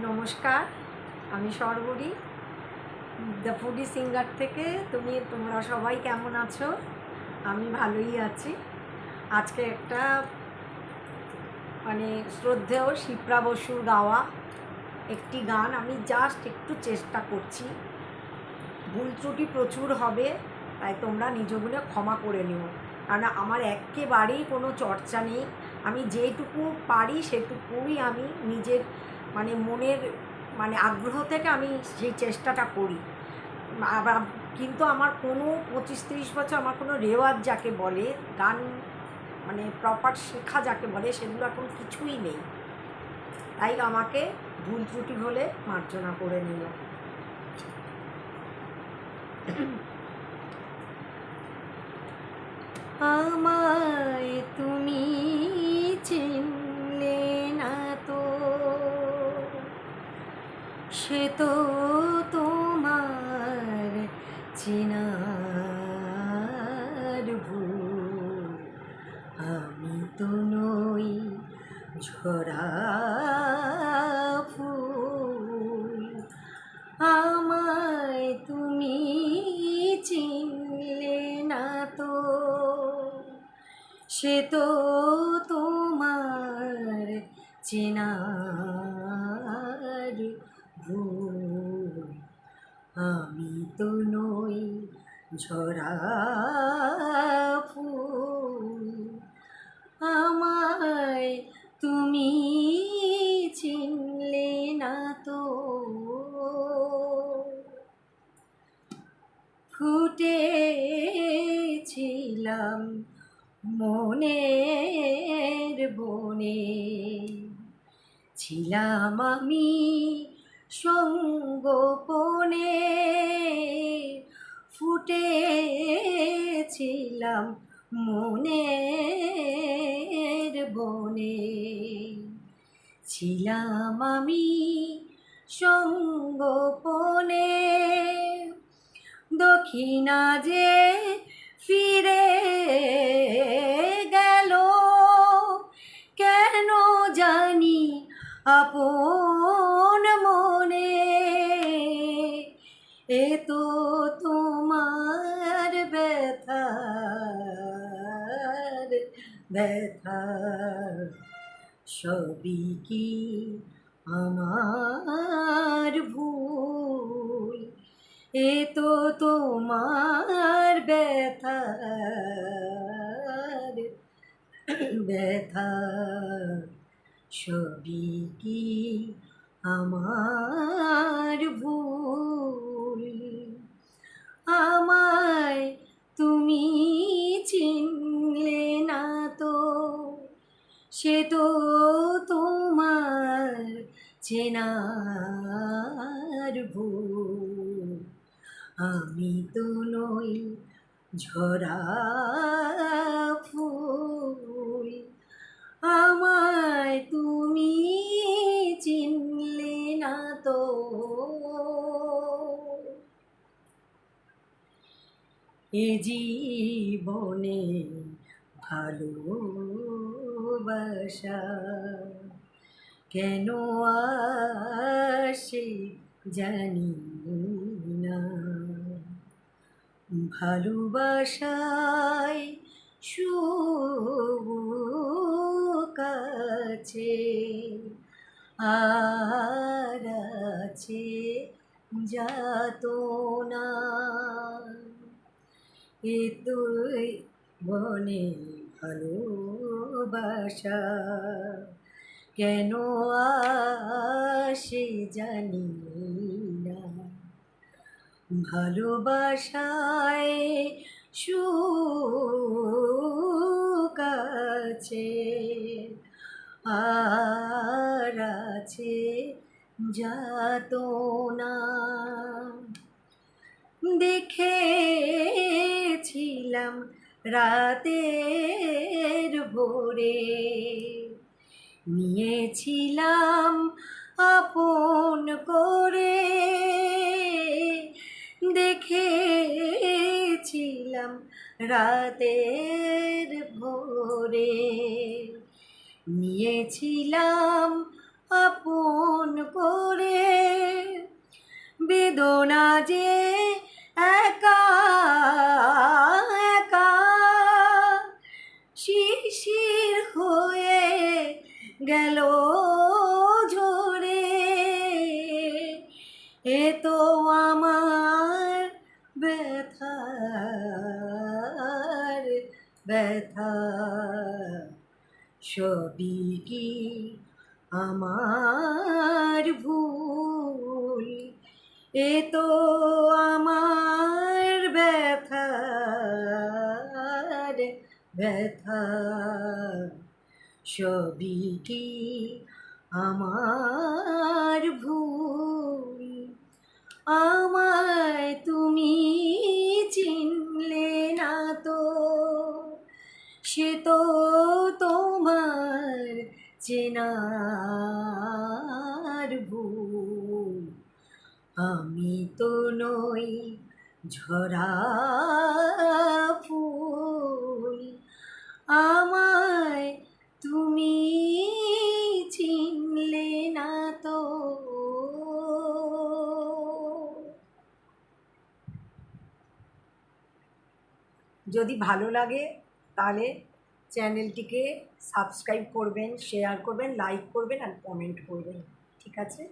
নমস্কার, আমি সর্বরী the foodie singer থেকে। তোমরা সবাই কেমন আছো? আমি ভালোই আছি। আজকে একটা শ্রদ্ধেয় শিপ্রা বসুর গাওয়া একটি গান আমি জাস্ট একটু চেষ্টা করছি। ভুল ত্রুটি প্রচুর হবে, তাই তোমরা নিজ বলে ক্ষমা করে নিও। কারণ আমার একেবারেই কোনো চর্চা নেই। আমি যেটুকু পারি সেটুকুই আমি নিজের মনের আগ্রহ থেকে আমি সেই চেষ্টাটা করি। আবার কিন্তু আমার কোনো 25-30 বছর আমার কোনো রেওয়াজ যাকে বলে, গান প্রপার শেখা যাকে বলে, সেগুলো এখন কিছুই নেই। তাই আমাকে ভুল ত্রুটি হলে মার্জনা করে নিও। আমায় তুমি চিনলে না তো, সে তো তোমার চেনার ভুল। আমি তো নই ঝরা ফুল। আমায় তুমি চিনলে না তো, সে তো তোমার চেনার ভুল। আমি তো নই ঝরা ফুল। আমায় তুমি চিনলে না তো। ফুটেছিলাম মনের বনে, ছিলাম আমি সঙ্গোপনে। ফুটেছিলাম মনের বনে, ছিলাম আমি সঙ্গোপনে। দক্ষিণা যে ফিরে গেল, কেন জানি আপন মনে। এ তো তোমার ব্যথার ব্যথা, সবই কি আমার ভুল। এ তো তোমার ব্যথার ব্যথা, সবই কি আমার ভুল। আমায় তুমি চিনলে না তো, সে তো তোমার চেনার ভুল। আমি তো নই ঝরা ফুল। আমায় তুমি চিনলে না তো। এ জীবনে ভালোবাসা কেন আসে জানি না। ভালোবাসায় সুখ আছে, আর আছে যাতনা। এ তুই বনে ভালোবাসা কেন আসে জানি না। ভালোবাসায় সুখ আছে, আর আছে যাতনা। দেখেছিলাম রাতের ভোরে, নিয়েছিলাম আপন করে। দেখেছিলাম রাতের ভোরে, নিয়েছিলাম আপন করে। যে একা একা শিশির হয়ে গেল ঝরে, এ তো আমার ব্যথার ব্যথা, সবই কি আমার ভুল, এ তো আমার ব্যথার ব্যথা, সবই কি আমার ভুল। আমায় তুমি চিনলে না তো, সে তো তোমার চেনার ভুল। আমি তো নই ঝরা ফুল, আমায় তুমি চিনলে না তো। যদি ভালো লাগে তাহলে চ্যানেলটিকে সাবস্ক্রাইব করবেন, শেয়ার করবেন, লাইক করবেন আর কমেন্ট করবেন। ঠিক আছে?